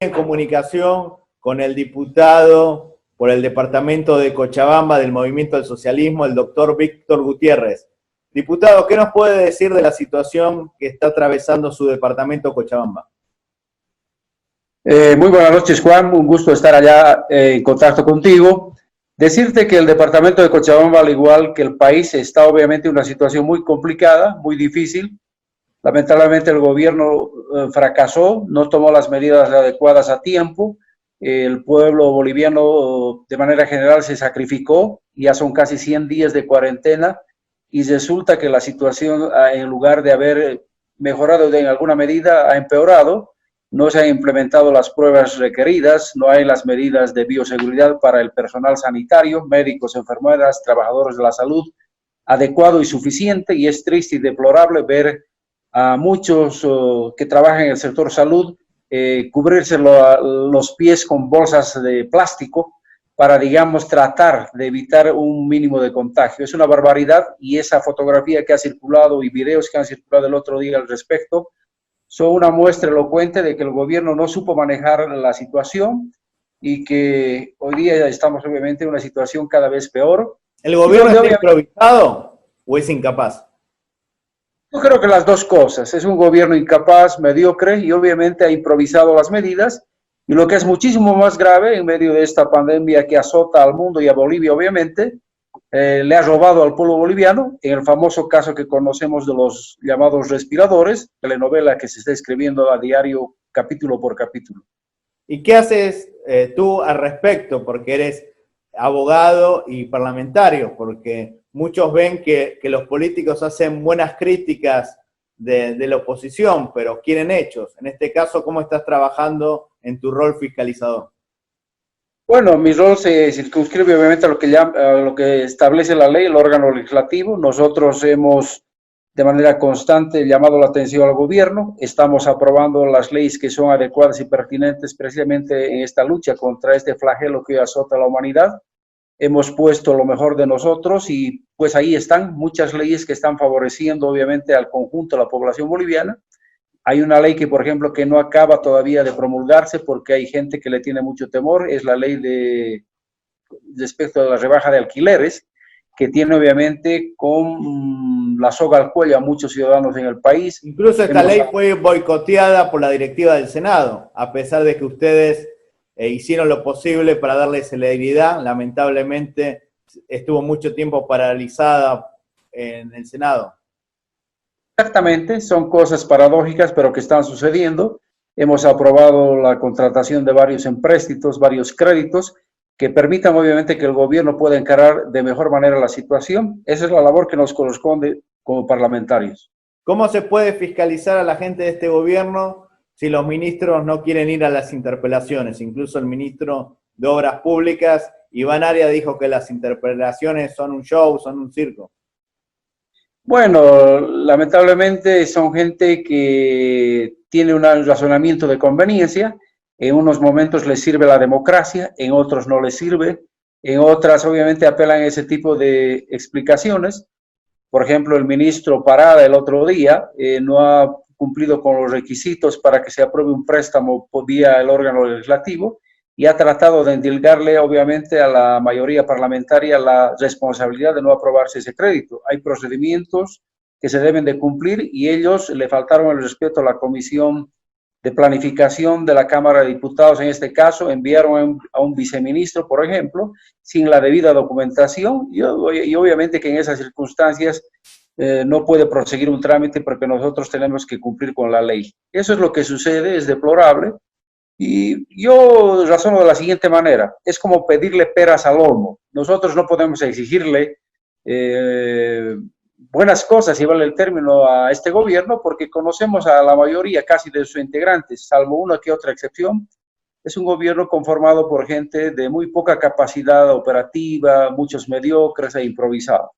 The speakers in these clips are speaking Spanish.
en comunicación con el diputado por el departamento de Cochabamba del Movimiento del Socialismo, el doctor Víctor Gutiérrez. Diputado, ¿qué nos puede decir de la situación que está atravesando su departamento Cochabamba? Muy buenas noches, Juan. Un gusto estar allá en contacto contigo. Decirte que el departamento de Cochabamba, al igual que el país, está obviamente en una situación muy complicada, muy difícil. Lamentablemente el gobierno fracasó, no tomó las medidas adecuadas a tiempo. El pueblo boliviano de manera general se sacrificó, ya son casi 100 días de cuarentena y resulta que la situación, en lugar de haber mejorado en alguna medida, ha empeorado. No se han implementado las pruebas requeridas, no hay las medidas de bioseguridad para el personal sanitario, médicos, enfermeras, trabajadores de la salud, adecuado y suficiente, y es triste y deplorable ver a muchos que trabajan en el sector salud cubrirse los pies con bolsas de plástico para, digamos, tratar de evitar un mínimo de contagio. Es una barbaridad, y esa fotografía que ha circulado y videos que han circulado el otro día al respecto son una muestra elocuente de que el gobierno no supo manejar la situación y que hoy día estamos obviamente en una situación cada vez peor. ¿El gobierno está improvisado o es incapaz? Yo creo que las dos cosas. Es un gobierno incapaz, mediocre, y obviamente ha improvisado las medidas. Y lo que es muchísimo más grave en medio de esta pandemia que azota al mundo y a Bolivia, obviamente, le ha robado al pueblo boliviano, en el famoso caso que conocemos de los llamados respiradores, telenovela que se está escribiendo a diario, capítulo por capítulo. ¿Y qué haces tú al respecto? Porque eres abogado y parlamentario, porque muchos ven que los políticos hacen buenas críticas de la oposición, pero quieren hechos. En este caso, ¿cómo estás trabajando en tu rol fiscalizador? Bueno, mi rol se circunscribe obviamente a lo que establece la ley, el órgano legislativo. Nosotros hemos de manera constante llamado la atención al gobierno, estamos aprobando las leyes que son adecuadas y pertinentes precisamente en esta lucha contra este flagelo que azota a la humanidad. Hemos puesto lo mejor de nosotros y pues ahí están muchas leyes que están favoreciendo obviamente al conjunto de la población boliviana. Hay una ley que, por ejemplo, que no acaba todavía de promulgarse porque hay gente que le tiene mucho temor, es la ley respecto a la rebaja de alquileres, que tiene obviamente con la soga al cuello a muchos ciudadanos en el país. Incluso esta ley fue boicoteada por la directiva del Senado, a pesar de que ustedes hicieron lo posible para darle celeridad. Lamentablemente estuvo mucho tiempo paralizada en el Senado. Exactamente, son cosas paradójicas, pero que están sucediendo. Hemos aprobado la contratación de varios empréstitos, varios créditos, que permitan obviamente que el gobierno pueda encarar de mejor manera la situación. Esa es la labor que nos corresponde como parlamentarios. ¿Cómo se puede fiscalizar a la gente de este gobierno si los ministros no quieren ir a las interpelaciones? Incluso el ministro de Obras Públicas, Iván Arias, dijo que las interpelaciones son un show, son un circo. Bueno, lamentablemente son gente que tiene un razonamiento de conveniencia. En unos momentos les sirve la democracia, en otros no les sirve, en otras obviamente apelan a ese tipo de explicaciones. Por ejemplo, el ministro Parada el otro día no ha cumplido con los requisitos para que se apruebe un préstamo por vía el órgano legislativo y ha tratado de endilgarle obviamente a la mayoría parlamentaria la responsabilidad de no aprobarse ese crédito. Hay procedimientos que se deben de cumplir y ellos le faltaron el respeto a la Comisión de Planificación de la Cámara de Diputados, en este caso, enviaron a un viceministro, por ejemplo, sin la debida documentación y obviamente que en esas circunstancias no puede proseguir un trámite porque nosotros tenemos que cumplir con la ley. Eso es lo que sucede, es deplorable. Y yo razono de la siguiente manera, es como pedirle peras al olmo. Nosotros no podemos exigirle buenas cosas, si vale el término, a este gobierno, porque conocemos a la mayoría casi de sus integrantes, salvo una que otra excepción. Es un gobierno conformado por gente de muy poca capacidad operativa, muchos mediocres e improvisados.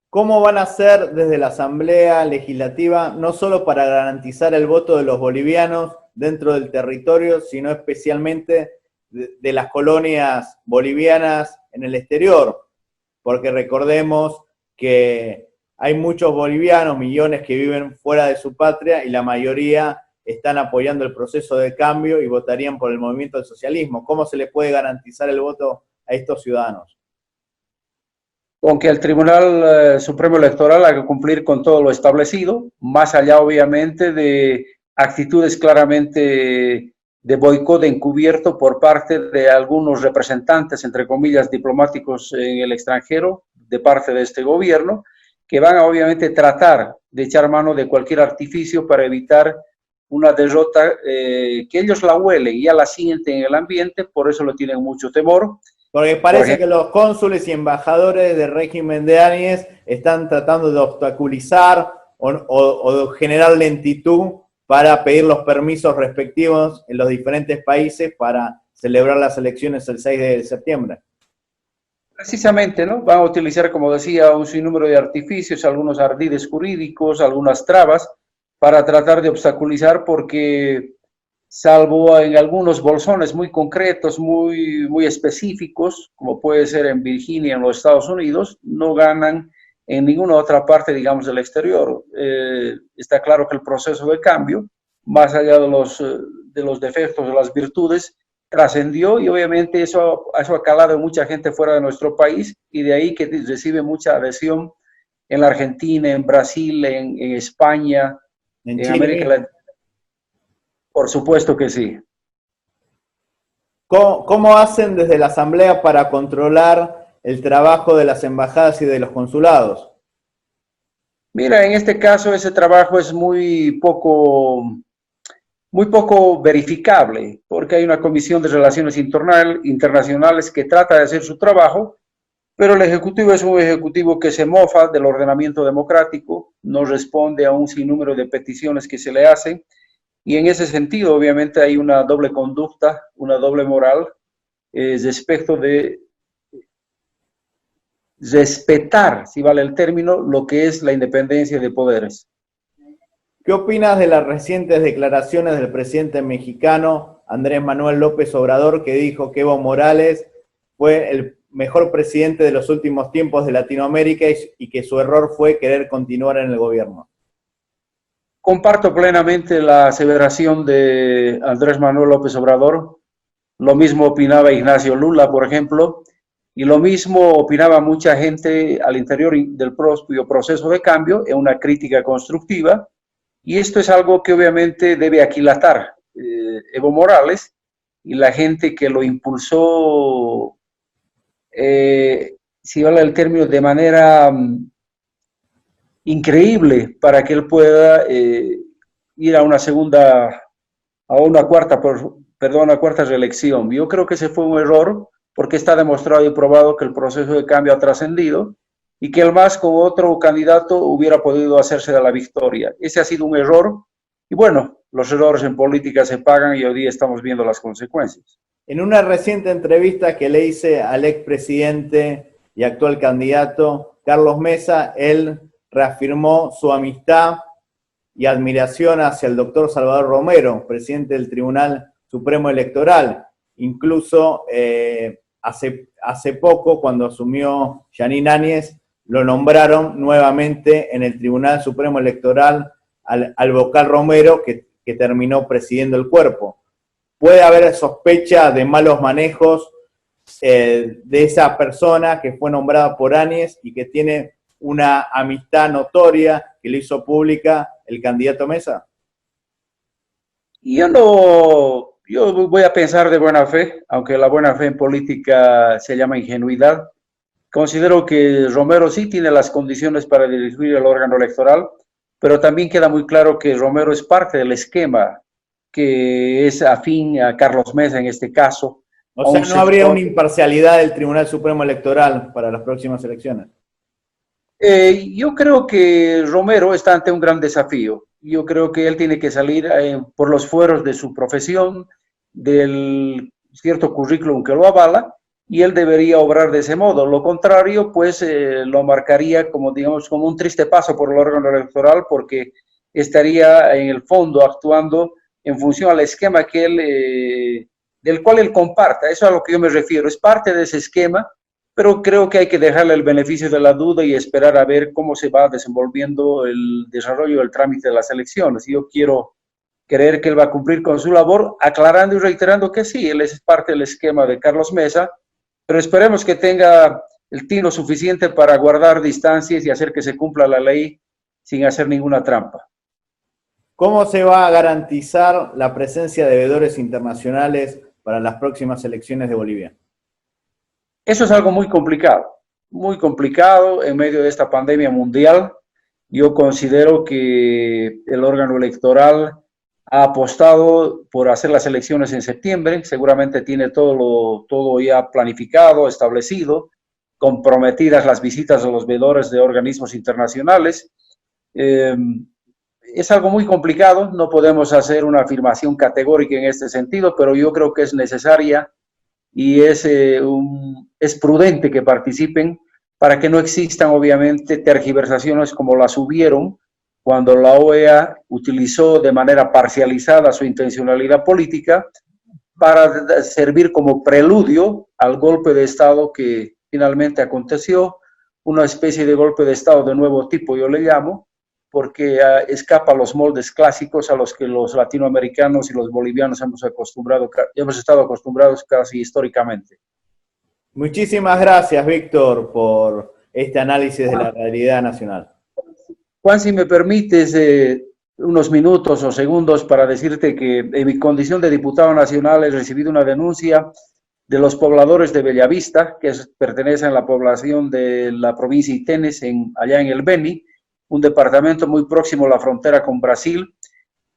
¿Cómo van a hacer desde la Asamblea Legislativa, no solo para garantizar el voto de los bolivianos dentro del territorio, sino especialmente de las colonias bolivianas en el exterior? Porque recordemos que hay muchos bolivianos, millones que viven fuera de su patria y la mayoría están apoyando el proceso de cambio y votarían por el movimiento del socialismo. ¿Cómo se les puede garantizar el voto a estos ciudadanos? Con que el Tribunal Supremo Electoral haga cumplir con todo lo establecido, más allá obviamente de actitudes claramente de boicot encubierto por parte de algunos representantes, entre comillas, diplomáticos en el extranjero, de parte de este gobierno, que van a obviamente tratar de echar mano de cualquier artificio para evitar una derrota que ellos la huelen y ya la sienten en el ambiente, por eso lo tienen mucho temor. Porque parece que los cónsules y embajadores del régimen de Áñez están tratando de obstaculizar o generar lentitud para pedir los permisos respectivos en los diferentes países para celebrar las elecciones el 6 de septiembre. Precisamente, ¿no? Van a utilizar, como decía, un sinnúmero de artificios, algunos ardides jurídicos, algunas trabas, para tratar de obstaculizar, porque salvo en algunos bolsones muy concretos, muy específicos, como puede ser en Virginia, en los Estados Unidos, no ganan en ninguna otra parte, digamos, del exterior. Está claro que el proceso de cambio, más allá de los defectos, de las virtudes, trascendió y obviamente eso ha calado en mucha gente fuera de nuestro país y de ahí que recibe mucha adhesión en la Argentina, en Brasil, en España, en Chile, América Latina. Por supuesto que sí. ¿Cómo hacen desde la Asamblea para controlar el trabajo de las embajadas y de los consulados? Mira, en este caso ese trabajo es muy poco verificable, porque hay una comisión de relaciones internacionales que trata de hacer su trabajo, pero el Ejecutivo es un Ejecutivo que se mofa del ordenamiento democrático, no responde a un sinnúmero de peticiones que se le hacen, y en ese sentido obviamente hay una doble conducta, una doble moral, respecto de respetar, si vale el término, lo que es la independencia de poderes. ¿Qué opinas de las recientes declaraciones del presidente mexicano Andrés Manuel López Obrador, que dijo que Evo Morales fue el mejor presidente de los últimos tiempos de Latinoamérica y que su error fue querer continuar en el gobierno? Comparto plenamente la aseveración de Andrés Manuel López Obrador. Lo mismo opinaba Ignacio Lula, por ejemplo, y lo mismo opinaba mucha gente al interior del propio proceso de cambio, en una crítica constructiva. Y esto es algo que obviamente debe aquilatar Evo Morales y la gente que lo impulsó, si vale el término, de manera increíble para que él pueda ir a una cuarta reelección. Yo creo que ese fue un error porque está demostrado y probado que el proceso de cambio ha trascendido y que el MAS con otro candidato hubiera podido hacerse de la victoria. Ese ha sido un error y bueno, los errores en política se pagan y hoy día estamos viendo las consecuencias. En una reciente entrevista que le hice al expresidente y actual candidato Carlos Mesa, él reafirmó su amistad y admiración hacia el doctor Salvador Romero, presidente del Tribunal Supremo Electoral. Incluso hace poco, cuando asumió Jeanine Áñez, lo nombraron nuevamente en el Tribunal Supremo Electoral al vocal Romero, que terminó presidiendo el cuerpo. ¿Puede haber sospecha de malos manejos de esa persona que fue nombrada por Áñez y que tiene una amistad notoria que le hizo pública el candidato Mesa? Yo voy a pensar de buena fe, aunque la buena fe en política se llama ingenuidad. Considero que Romero sí tiene las condiciones para dirigir el órgano electoral, pero también queda muy claro que Romero es parte del esquema que es afín a Carlos Mesa en este caso. O sea, no habría una imparcialidad del Tribunal Supremo Electoral para las próximas elecciones. Yo creo que Romero está ante un gran desafío. Yo creo que él tiene que salir por los fueros de su profesión, del cierto currículum que lo avala, y él debería obrar de ese modo. Lo contrario, pues, lo marcaría como, digamos, como un triste paso por el órgano electoral, porque estaría en el fondo actuando en función al esquema del cual él comparta. Eso es a lo que yo me refiero. Es parte de ese esquema, pero creo que hay que dejarle el beneficio de la duda y esperar a ver cómo se va desenvolviendo el desarrollo del trámite de las elecciones. Yo quiero creer que él va a cumplir con su labor, aclarando y reiterando que sí, él es parte del esquema de Carlos Mesa, pero esperemos que tenga el tino suficiente para guardar distancias y hacer que se cumpla la ley sin hacer ninguna trampa. ¿Cómo se va a garantizar la presencia de veedores internacionales para las próximas elecciones de Bolivia? Eso es algo muy complicado en medio de esta pandemia mundial. Yo considero que el órgano electoral ha apostado por hacer las elecciones en septiembre, seguramente tiene todo ya planificado, establecido, comprometidas las visitas de los veedores de organismos internacionales. Es algo muy complicado, no podemos hacer una afirmación categórica en este sentido, pero yo creo que es necesaria y es prudente que participen para que no existan, obviamente, tergiversaciones como las hubieron cuando la OEA utilizó de manera parcializada su intencionalidad política para servir como preludio al golpe de Estado que finalmente aconteció, una especie de golpe de Estado de nuevo tipo, yo le llamo, porque escapa a los moldes clásicos a los que los latinoamericanos y los bolivianos hemos estado acostumbrados casi históricamente. Muchísimas gracias, Víctor, por este análisis de la realidad nacional. Juan, si me permites unos minutos o segundos para decirte que en mi condición de diputado nacional he recibido una denuncia de los pobladores de Bellavista, que pertenecen a la población de la provincia de Itenes, allá en el Beni, un departamento muy próximo a la frontera con Brasil,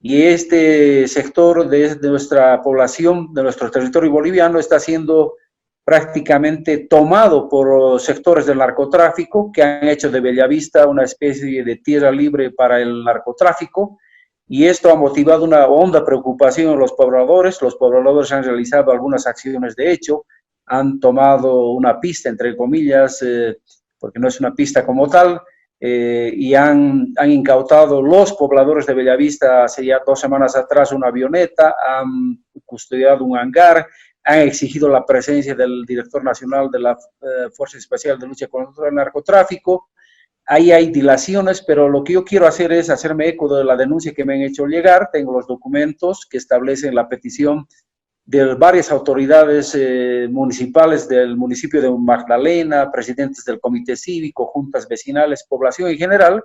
y este sector de nuestra población, de nuestro territorio boliviano, está siendo prácticamente tomado por sectores del narcotráfico que han hecho de Bellavista una especie de tierra libre para el narcotráfico, y esto ha motivado una honda preocupación en los pobladores. Los pobladores han realizado algunas acciones de hecho, han tomado una pista, entre comillas, porque no es una pista como tal, y han incautado los pobladores de Bellavista hace ya 2 semanas atrás una avioneta, han custodiado un hangar, han exigido la presencia del director nacional de la Fuerza Especial de Lucha contra el Narcotráfico. Ahí hay dilaciones, pero lo que yo quiero hacer es hacerme eco de la denuncia que me han hecho llegar. Tengo los documentos que establecen la petición de varias autoridades municipales del municipio de Magdalena, presidentes del comité cívico, juntas vecinales, población en general,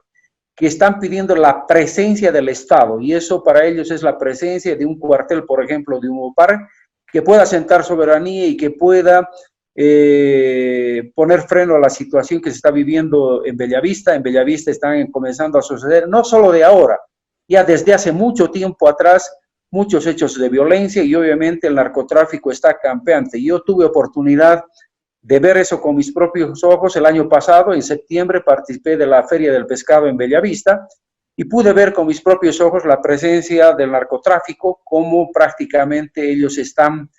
que están pidiendo la presencia del Estado, y eso para ellos es la presencia de un cuartel, por ejemplo, de UNOPAR, que pueda asentar soberanía y que pueda poner freno a la situación que se está viviendo en Bellavista. En Bellavista están comenzando a suceder, no solo de ahora, ya desde hace mucho tiempo atrás, muchos hechos de violencia, y obviamente el narcotráfico está campeante. Yo tuve oportunidad de ver eso con mis propios ojos el año pasado. En septiembre participé de la Feria del Pescado en Bellavista y pude ver con mis propios ojos la presencia del narcotráfico, cómo prácticamente ellos están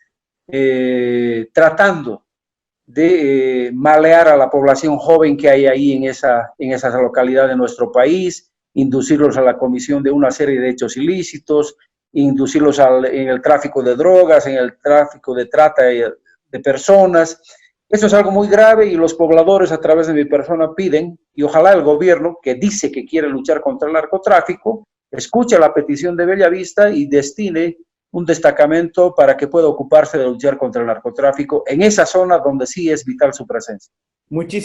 tratando de malear a la población joven que hay ahí en esa localidad de nuestro país, inducirlos a la comisión de una serie de hechos ilícitos, inducirlos en el tráfico de drogas, en el tráfico de trata de personas. Eso es algo muy grave, y los pobladores a través de mi persona piden, y ojalá el gobierno, que dice que quiere luchar contra el narcotráfico, escuche la petición de Bellavista y destine un destacamento para que pueda ocuparse de luchar contra el narcotráfico en esa zona donde sí es vital su presencia. Muchísimas